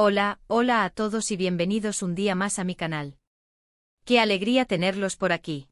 Hola a todos y bienvenidos un día más a mi canal. ¡Qué alegría tenerlos por aquí!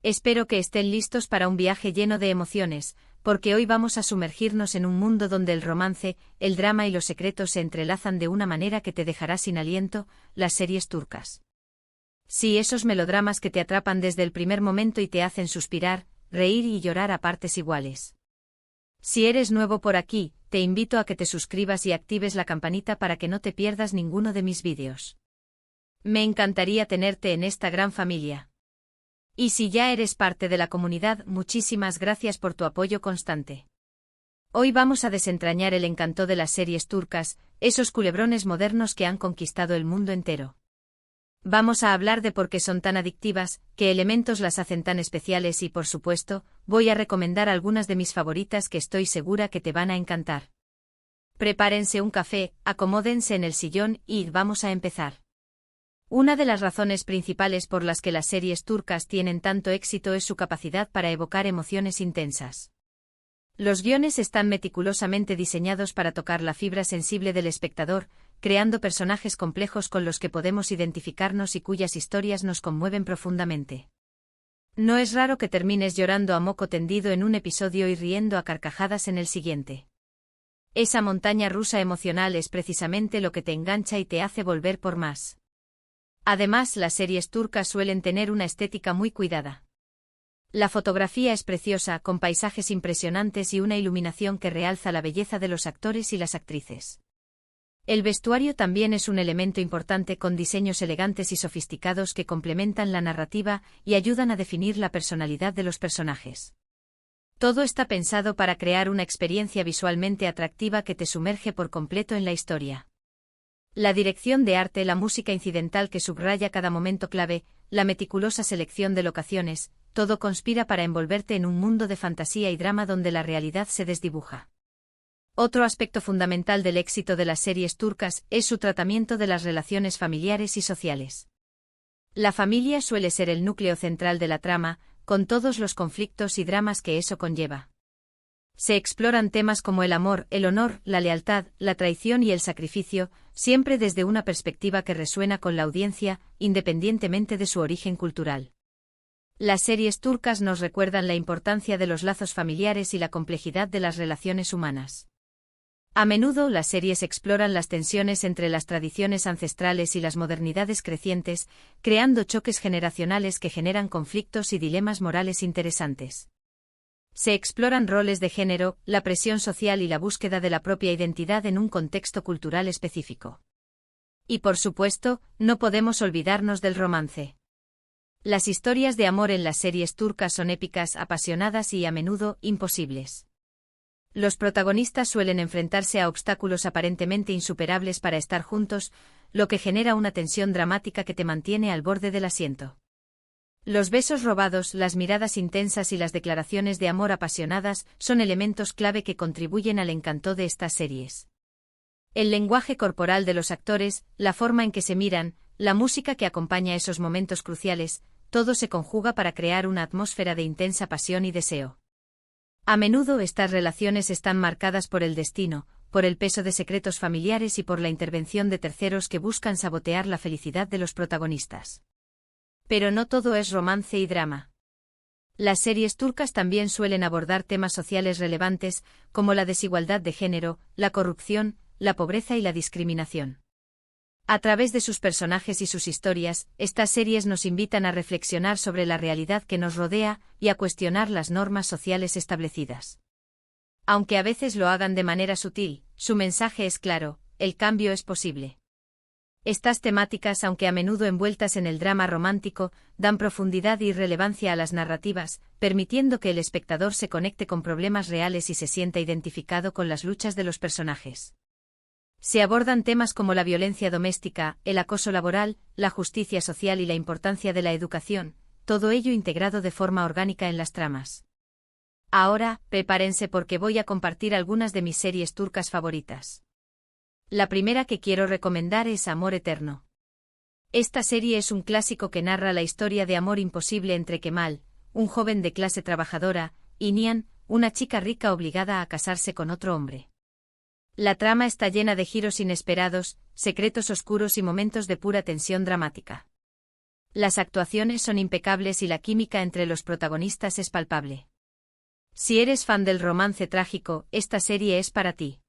Espero que estén listos para un viaje lleno de emociones, porque hoy vamos a sumergirnos en un mundo donde el romance, el drama y los secretos se entrelazan de una manera que te dejará sin aliento, las series turcas. Sí, esos melodramas que te atrapan desde el primer momento y te hacen suspirar, reír y llorar a partes iguales. Si eres nuevo por aquí, te invito a que te suscribas y actives la campanita para que no te pierdas ninguno de mis vídeos. Me encantaría tenerte en esta gran familia. Y si ya eres parte de la comunidad, muchísimas gracias por tu apoyo constante. Hoy vamos a desentrañar el encanto de las series turcas, esos culebrones modernos que han conquistado el mundo entero. Vamos a hablar de por qué son tan adictivas, qué elementos las hacen tan especiales y, por supuesto, voy a recomendar algunas de mis favoritas que estoy segura que te van a encantar. Prepárense un café, acomódense en el sillón y vamos a empezar. Una de las razones principales por las que las series turcas tienen tanto éxito es su capacidad para evocar emociones intensas. Los guiones están meticulosamente diseñados para tocar la fibra sensible del espectador, creando personajes complejos con los que podemos identificarnos y cuyas historias nos conmueven profundamente. No es raro que termines llorando a moco tendido en un episodio y riendo a carcajadas en el siguiente. Esa montaña rusa emocional es precisamente lo que te engancha y te hace volver por más. Además, las series turcas suelen tener una estética muy cuidada. La fotografía es preciosa, con paisajes impresionantes y una iluminación que realza la belleza de los actores y las actrices. El vestuario también es un elemento importante, con diseños elegantes y sofisticados que complementan la narrativa y ayudan a definir la personalidad de los personajes. Todo está pensado para crear una experiencia visualmente atractiva que te sumerge por completo en la historia. La dirección de arte, la música incidental que subraya cada momento clave, la meticulosa selección de locaciones, todo conspira para envolverte en un mundo de fantasía y drama donde la realidad se desdibuja. Otro aspecto fundamental del éxito de las series turcas es su tratamiento de las relaciones familiares y sociales. La familia suele ser el núcleo central de la trama, con todos los conflictos y dramas que eso conlleva. Se exploran temas como el amor, el honor, la lealtad, la traición y el sacrificio, siempre desde una perspectiva que resuena con la audiencia, independientemente de su origen cultural. Las series turcas nos recuerdan la importancia de los lazos familiares y la complejidad de las relaciones humanas. A menudo las series exploran las tensiones entre las tradiciones ancestrales y las modernidades crecientes, creando choques generacionales que generan conflictos y dilemas morales interesantes. Se exploran roles de género, la presión social y la búsqueda de la propia identidad en un contexto cultural específico. Y por supuesto, no podemos olvidarnos del romance. Las historias de amor en las series turcas son épicas, apasionadas y a menudo imposibles. Los protagonistas suelen enfrentarse a obstáculos aparentemente insuperables para estar juntos, lo que genera una tensión dramática que te mantiene al borde del asiento. Los besos robados, las miradas intensas y las declaraciones de amor apasionadas son elementos clave que contribuyen al encanto de estas series. El lenguaje corporal de los actores, la forma en que se miran, la música que acompaña esos momentos cruciales, todo se conjuga para crear una atmósfera de intensa pasión y deseo. A menudo estas relaciones están marcadas por el destino, por el peso de secretos familiares y por la intervención de terceros que buscan sabotear la felicidad de los protagonistas. Pero no todo es romance y drama. Las series turcas también suelen abordar temas sociales relevantes, como la desigualdad de género, la corrupción, la pobreza y la discriminación. A través de sus personajes y sus historias, estas series nos invitan a reflexionar sobre la realidad que nos rodea y a cuestionar las normas sociales establecidas. Aunque a veces lo hagan de manera sutil, su mensaje es claro: el cambio es posible. Estas temáticas, aunque a menudo envueltas en el drama romántico, dan profundidad y relevancia a las narrativas, permitiendo que el espectador se conecte con problemas reales y se sienta identificado con las luchas de los personajes. Se abordan temas como la violencia doméstica, el acoso laboral, la justicia social y la importancia de la educación, todo ello integrado de forma orgánica en las tramas. Ahora, prepárense porque voy a compartir algunas de mis series turcas favoritas. La primera que quiero recomendar es Amor Eterno. Esta serie es un clásico que narra la historia de amor imposible entre Kemal, un joven de clase trabajadora, y Nihan, una chica rica obligada a casarse con otro hombre. La trama está llena de giros inesperados, secretos oscuros y momentos de pura tensión dramática. Las actuaciones son impecables y la química entre los protagonistas es palpable. Si eres fan del romance trágico, esta serie es para ti.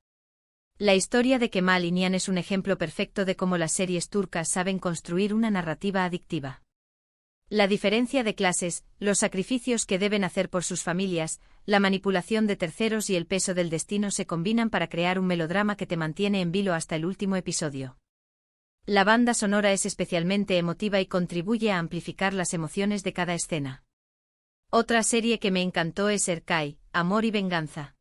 La historia de Kemal y Nihan es un ejemplo perfecto de cómo las series turcas saben construir una narrativa adictiva. La diferencia de clases, los sacrificios que deben hacer por sus familias, la manipulación de terceros y el peso del destino se combinan para crear un melodrama que te mantiene en vilo hasta el último episodio. La banda sonora es especialmente emotiva y contribuye a amplificar las emociones de cada escena. Otra serie que me encantó es Erkay, Amor y Venganza.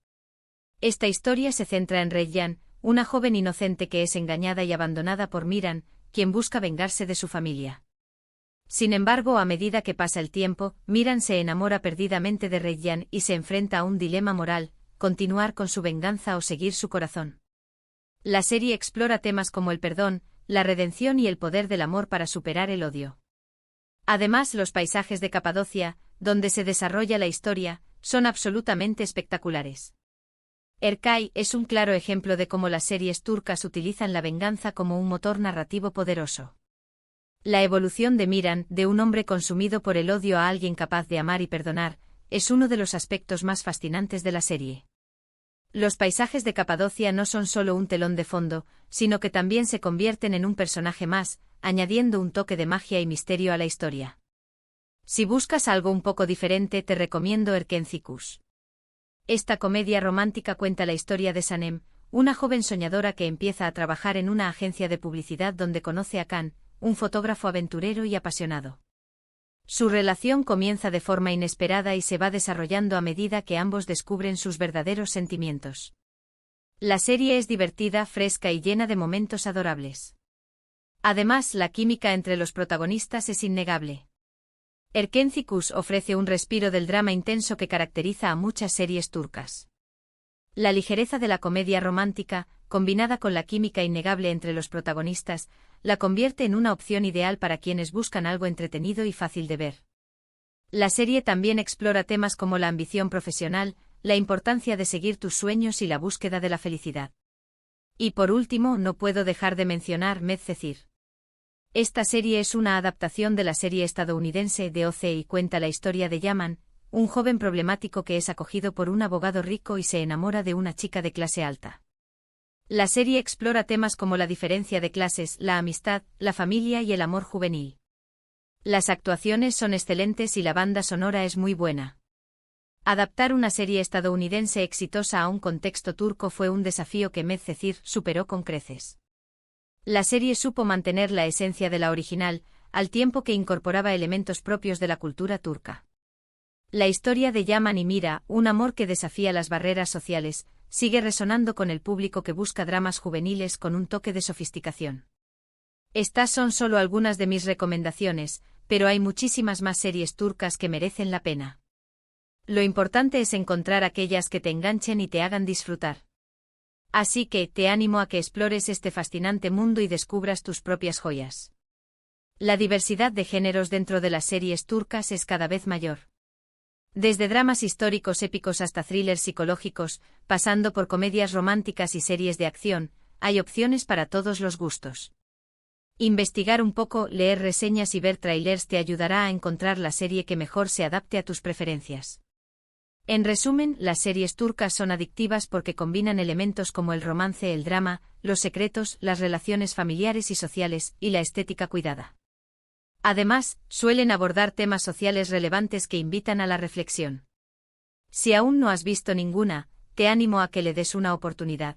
Esta historia se centra en Reyyan, una joven inocente que es engañada y abandonada por Miran, quien busca vengarse de su familia. Sin embargo, a medida que pasa el tiempo, Miran se enamora perdidamente de Reyyan y se enfrenta a un dilema moral: continuar con su venganza o seguir su corazón. La serie explora temas como el perdón, la redención y el poder del amor para superar el odio. Además, los paisajes de Capadocia, donde se desarrolla la historia, son absolutamente espectaculares. Erkay es un claro ejemplo de cómo las series turcas utilizan la venganza como un motor narrativo poderoso. La evolución de Miran, de un hombre consumido por el odio a alguien capaz de amar y perdonar, es uno de los aspectos más fascinantes de la serie. Los paisajes de Capadocia no son solo un telón de fondo, sino que también se convierten en un personaje más, añadiendo un toque de magia y misterio a la historia. Si buscas algo un poco diferente, te recomiendo Erkencikus. Esta comedia romántica cuenta la historia de Sanem, una joven soñadora que empieza a trabajar en una agencia de publicidad donde conoce a Kan, un fotógrafo aventurero y apasionado. Su relación comienza de forma inesperada y se va desarrollando a medida que ambos descubren sus verdaderos sentimientos. La serie es divertida, fresca y llena de momentos adorables. Además, la química entre los protagonistas es innegable. Erkencikus ofrece un respiro del drama intenso que caracteriza a muchas series turcas. La ligereza de la comedia romántica, combinada con la química innegable entre los protagonistas, la convierte en una opción ideal para quienes buscan algo entretenido y fácil de ver. La serie también explora temas como la ambición profesional, la importancia de seguir tus sueños y la búsqueda de la felicidad. Y por último, no puedo dejar de mencionar Medcezir. Esta serie es una adaptación de la serie estadounidense de OC y cuenta la historia de Yaman, un joven problemático que es acogido por un abogado rico y se enamora de una chica de clase alta. La serie explora temas como la diferencia de clases, la amistad, la familia y el amor juvenil. Las actuaciones son excelentes y la banda sonora es muy buena. Adaptar una serie estadounidense exitosa a un contexto turco fue un desafío que Medcezir superó con creces. La serie supo mantener la esencia de la original, al tiempo que incorporaba elementos propios de la cultura turca. La historia de Yaman y Mira, un amor que desafía las barreras sociales, sigue resonando con el público que busca dramas juveniles con un toque de sofisticación. Estas son solo algunas de mis recomendaciones, pero hay muchísimas más series turcas que merecen la pena. Lo importante es encontrar aquellas que te enganchen y te hagan disfrutar. Así que te animo a que explores este fascinante mundo y descubras tus propias joyas. La diversidad de géneros dentro de las series turcas es cada vez mayor. Desde dramas históricos épicos hasta thrillers psicológicos, pasando por comedias románticas y series de acción, hay opciones para todos los gustos. Investigar un poco, leer reseñas y ver trailers te ayudará a encontrar la serie que mejor se adapte a tus preferencias. En resumen, las series turcas son adictivas porque combinan elementos como el romance, el drama, los secretos, las relaciones familiares y sociales, y la estética cuidada. Además, suelen abordar temas sociales relevantes que invitan a la reflexión. Si aún no has visto ninguna, te animo a que le des una oportunidad.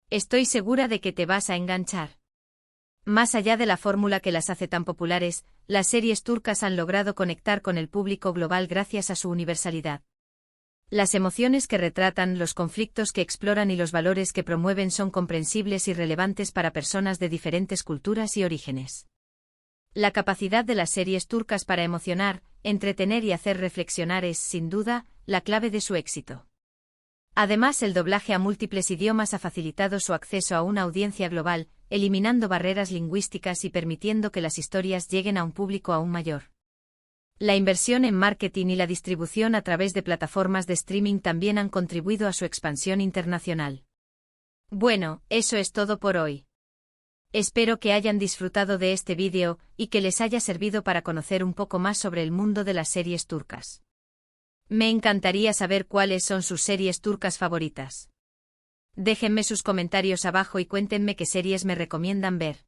Estoy segura de que te vas a enganchar. Más allá de la fórmula que las hace tan populares, las series turcas han logrado conectar con el público global gracias a su universalidad. Las emociones que retratan, los conflictos que exploran y los valores que promueven son comprensibles y relevantes para personas de diferentes culturas y orígenes. La capacidad de las series turcas para emocionar, entretener y hacer reflexionar es, sin duda, la clave de su éxito. Además, el doblaje a múltiples idiomas ha facilitado su acceso a una audiencia global, eliminando barreras lingüísticas y permitiendo que las historias lleguen a un público aún mayor. La inversión en marketing y la distribución a través de plataformas de streaming también han contribuido a su expansión internacional. Bueno, eso es todo por hoy. Espero que hayan disfrutado de este vídeo y que les haya servido para conocer un poco más sobre el mundo de las series turcas. Me encantaría saber cuáles son sus series turcas favoritas. Déjenme sus comentarios abajo y cuéntenme qué series me recomiendan ver.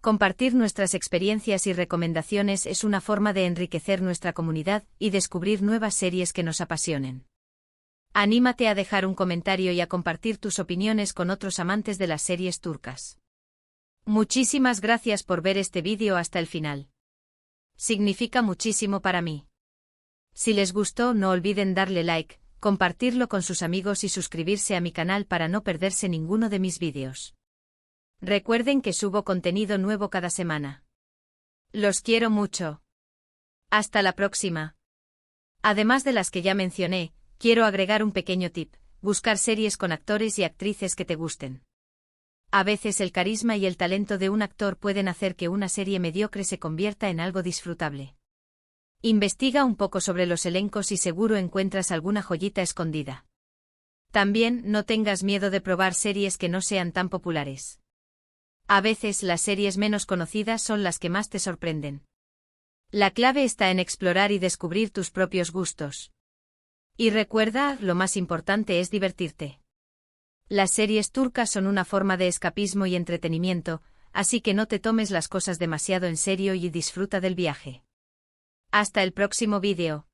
Compartir nuestras experiencias y recomendaciones es una forma de enriquecer nuestra comunidad y descubrir nuevas series que nos apasionen. Anímate a dejar un comentario y a compartir tus opiniones con otros amantes de las series turcas. Muchísimas gracias por ver este vídeo hasta el final. Significa muchísimo para mí. Si les gustó, no olviden darle like, compartirlo con sus amigos y suscribirse a mi canal para no perderse ninguno de mis vídeos. Recuerden que subo contenido nuevo cada semana. Los quiero mucho. Hasta la próxima. Además de las que ya mencioné, quiero agregar un pequeño tip: buscar series con actores y actrices que te gusten. A veces el carisma y el talento de un actor pueden hacer que una serie mediocre se convierta en algo disfrutable. Investiga un poco sobre los elencos y seguro encuentras alguna joyita escondida. También no tengas miedo de probar series que no sean tan populares. A veces las series menos conocidas son las que más te sorprenden. La clave está en explorar y descubrir tus propios gustos. Y recuerda, lo más importante es divertirte. Las series turcas son una forma de escapismo y entretenimiento, así que no te tomes las cosas demasiado en serio y disfruta del viaje. Hasta el próximo vídeo.